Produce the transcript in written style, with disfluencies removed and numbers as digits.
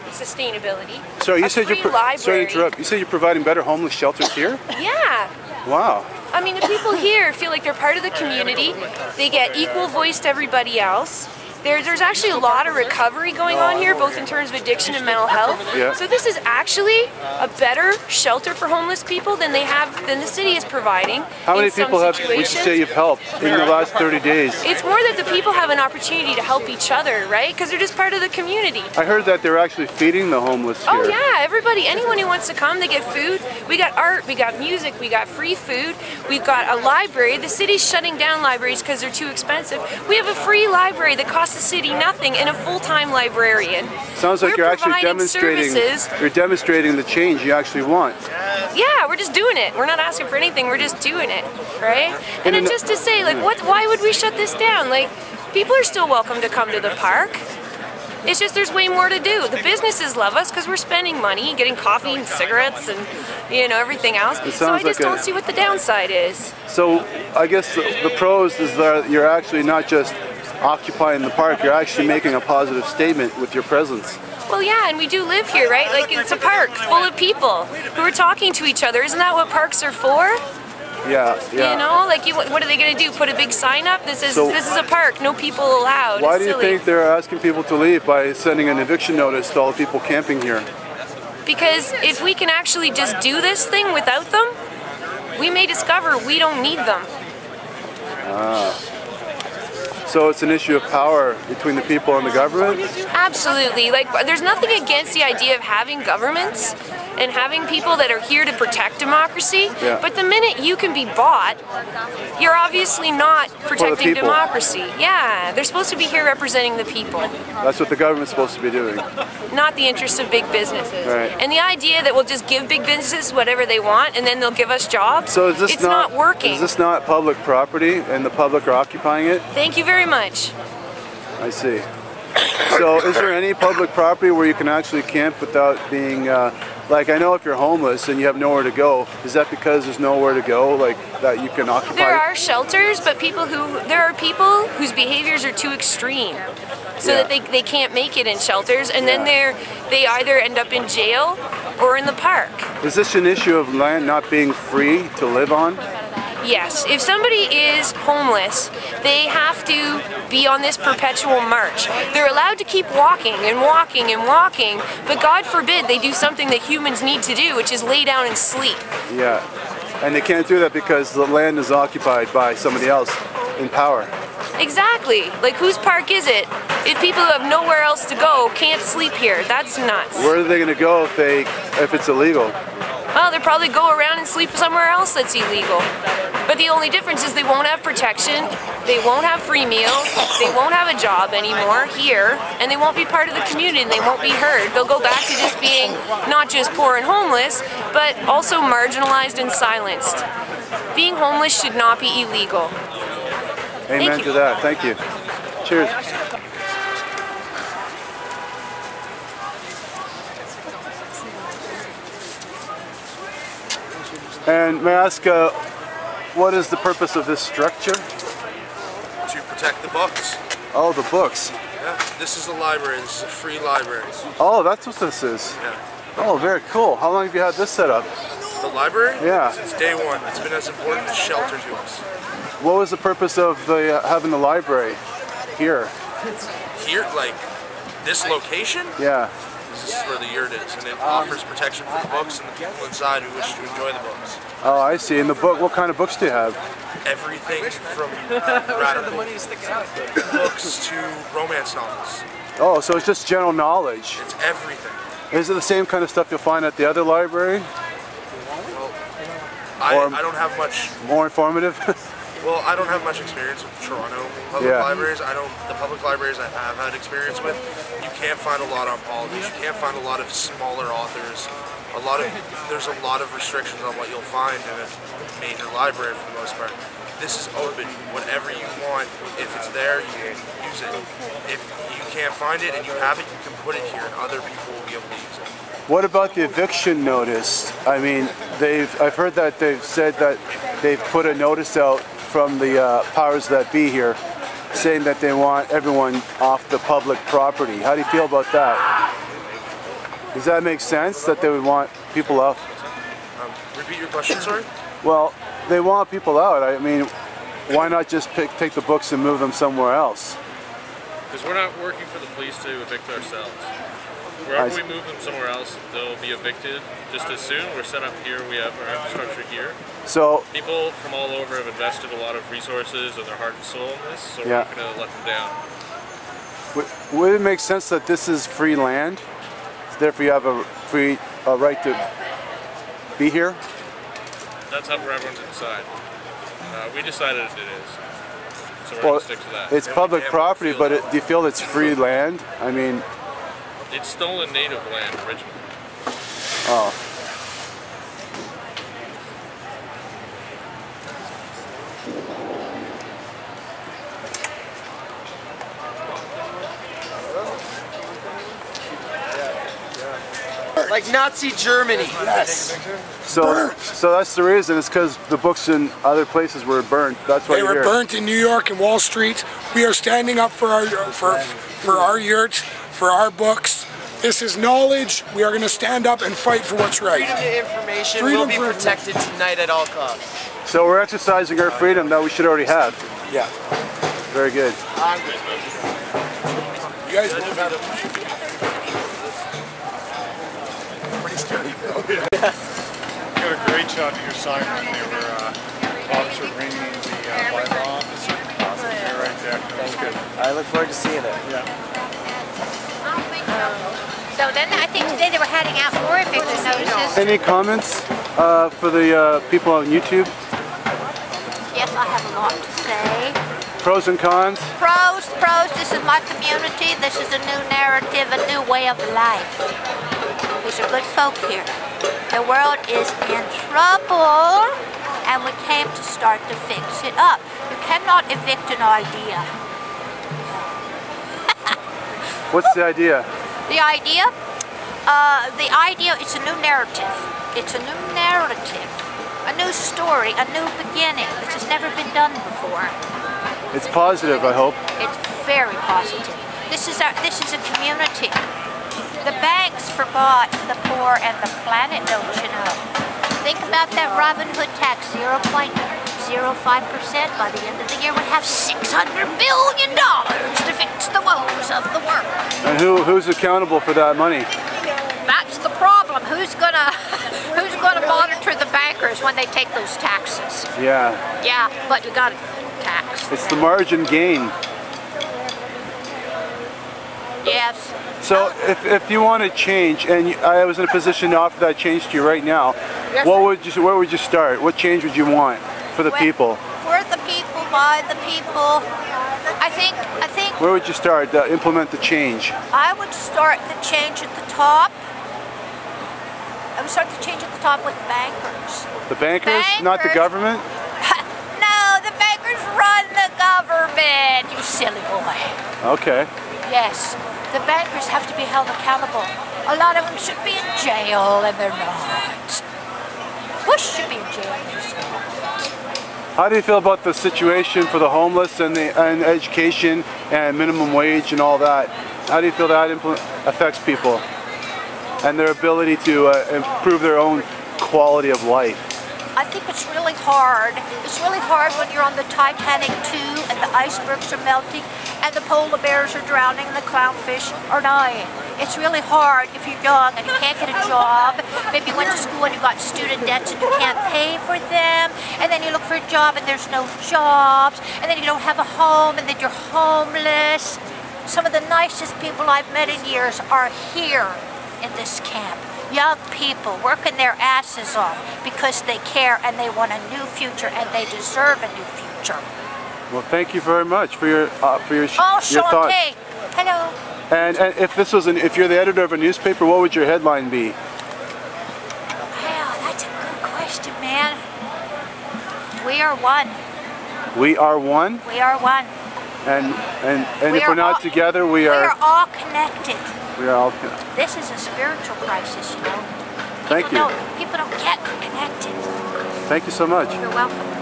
sustainability. So you said sorry to interrupt. You said you're providing better homeless shelters here? Yeah. Wow. I mean, the people here feel like they're part of the community. They get equal voice to everybody else. There's actually a lot of recovery going on here, both in terms of addiction and mental health. Yeah. So this is actually a better shelter for homeless people than the city is providing. How many people would you say you've helped in the last 30 days? It's more that the people have an opportunity to help each other, right? Because they're just part of the community. I heard that they're actually feeding the homeless here. Oh yeah, everybody, anyone who wants to come, they get food. We got art, we got music, we got free food. We've got a library. The city's shutting down libraries because they're too expensive. We have a free library that costs the city nothing and a full-time librarian. Sounds like you're actually demonstrating. Services. You're demonstrating the change you actually want. Yeah, we're just doing it. We're not asking for anything. We're just doing it, right? And then just to say, like, why would we shut this down? Like, people are still welcome to come to the park. It's just there's way more to do. The businesses love us because we're spending money, getting coffee and cigarettes and, you know, everything else. So I just don't see what the downside is. So I guess the pros is that you're actually not just occupying the park, you're actually making a positive statement with your presence. Well, yeah, and we do live here, right? Like, it's a park full of people who are talking to each other. Isn't that what parks are for? Yeah, yeah. You know, like, what are they going to do? Put a big sign up that says, this is a park, no people allowed? Why do you think they're asking people to leave by sending an eviction notice to all the people camping here? Because if we can actually just do this thing without them, we may discover we don't need them. So it's an issue of power between the people and the government? Absolutely. Like, there's nothing against the idea of having governments and having people that are here to protect democracy. Yeah. But the minute you can be bought, you're obviously not protecting democracy. Yeah, they're supposed to be here representing the people. That's what the government's supposed to be doing. Not the interests of big businesses. Right. And the idea that we'll just give big businesses whatever they want and then they'll give us jobs, so is this it's not working. Is this not public property and the public are occupying it? Thank you very much. I see. So is there any public property where you can actually camp without being, like, I know if you're homeless and you have nowhere to go, is that because there's nowhere to go, like, that you can occupy? There are shelters, but there are people whose behaviors are too extreme, so that they can't make it in shelters, and then they either end up in jail or in the park. Is this an issue of land not being free to live on? Yes, if somebody is homeless, they have to be on this perpetual march. They're allowed to keep walking and walking and walking, but God forbid they do something that humans need to do, which is lay down and sleep. Yeah, and they can't do that because the land is occupied by somebody else in power. Exactly. Like, whose park is it if people who have nowhere else to go can't sleep here? That's nuts. Where are they going to go if it's illegal? Well, they'll probably go around and sleep somewhere else that's illegal. But the only difference is they won't have protection, they won't have free meals, they won't have a job anymore here, and they won't be part of the community and they won't be heard. They'll go back to just being not just poor and homeless, but also marginalized and silenced. Being homeless should not be illegal. Amen to that. Thank you. Cheers. And may I ask, what is the purpose of this structure? To protect the books. Oh, the books. Yeah, this is a library. This is a free library. Oh, that's what this is. Yeah. Oh, very cool. How long have you had this set up? The library? Yeah. Since day one. It's been as important as shelter to us. What was the purpose of having the library here? Here, like this location? Yeah. This is where the yurt is, and it offers protection for the books and the people inside who wish to enjoy the books. Oh, I see. And the book, what kind of books do you have? Everything from radical books to romance novels. Oh, so it's just general knowledge. It's everything. Is it the same kind of stuff you'll find at the other library? Well, I don't have much. More informative? Well, I don't have much experience with Toronto public libraries. The public libraries I have had experience with, you can't find a lot on politics. You can't find a lot of smaller authors. There's a lot of restrictions on what you'll find in a major library for the most part. This is open. Whatever you want, if it's there, you can use it. If you can't find it and you have it, you can put it here and other people will be able to use it. What about the eviction notice? I mean, I've heard that they've said that they've put a notice out from the powers that be here saying that they want everyone off the public property. How do you feel about that? Does that make sense that they would want people out? Repeat your question, sorry? Well, they want people out. I mean, why not just take the books and move them somewhere else? Because we're not working for the police to evict ourselves. Wherever we move them somewhere else, they'll be evicted just as soon. We're set up here, we have our infrastructure here. So people from all over have invested a lot of resources and their heart and soul in this, so we're not going to let them down. Would it make sense that this is free land? Therefore you have a free right to be here? That's up for everyone to decide. We decided it is. So we're going to stick to that. It's public property, but do you feel it's free land? I mean... It's stolen native land originally. Oh. Like Nazi Germany. Yes. So that's the reason. It's because the books in other places were burnt. That's why they were burnt in New York and Wall Street. We are standing up for our yurt, for our books. This is knowledge. We are going to stand up and fight for what's right. Freedom to information will be protected tonight at all costs. So we're exercising our freedom that we should already have. Yeah. Very good. You guys both have it. You got a great shot of your sign when they were officer bringing the bylaw officer. Awesome. Right there. That's good. I look forward to seeing it. Yeah. So then I think today they were handing out more eviction notices. Any comments for the people on YouTube? Yes, I have a lot to say. Pros and cons? Pros, this is my community. This is a new narrative, a new way of life. These are good folk here. The world is in trouble, and we came to start to fix it up. You cannot evict an idea. What's the idea? The idea is a new narrative. It's a new narrative, a new story, a new beginning. This has never been done before. It's positive, I hope. It's very positive. This is a community. The banks forgot the poor and the planet, don't you know? Think about that Robin Hood tax, 0.05%. By the end of the year, we'd have $600 billion to fix the woes of the world. And who's accountable for that money? That's the problem. Who's gonna monitor the bankers when they take those taxes? Yeah. Yeah, but you got to tax. It's the margin gain. Yes. So if you want to change, and I was in a position to offer that change to you right now, yes, where would you start? What change would you want for the people? For the people, by the people. I think. Where would you start to implement the change? I would start the change at the top. I would start the change at the top with the bankers. The bankers? Not the government? No, the bankers run the government, you silly boy. Okay. Yes, the bankers have to be held accountable. A lot of them should be in jail, and they're not. Bush should be in jail, and he's not. How do you feel about the situation for the homeless and education and minimum wage and all that? How do you feel that affects people and their ability to improve their own quality of life? I think it's really hard. It's really hard when you're on the Titanic too, and the icebergs are melting, and the polar bears are drowning, and the clownfish are dying. It's really hard if you're young and you can't get a job. Maybe you went to school and you got student debts and you can't pay for them, and then you look for a job and there's no jobs, and then you don't have a home, and then you're homeless. Some of the nicest people I've met in years are here in this camp. Young people working their asses off because they care and they want a new future and they deserve a new future. Well, thank you very much for your thoughts. Hello. And if you're the editor of a newspaper, what would your headline be? Well, that's a good question, man. We are one. We are one. We are one. And if we're not together, we are. We are all connected. We are all connected. This is a spiritual crisis, you know. Thank you. People don't get connected. Thank you so much. You're welcome.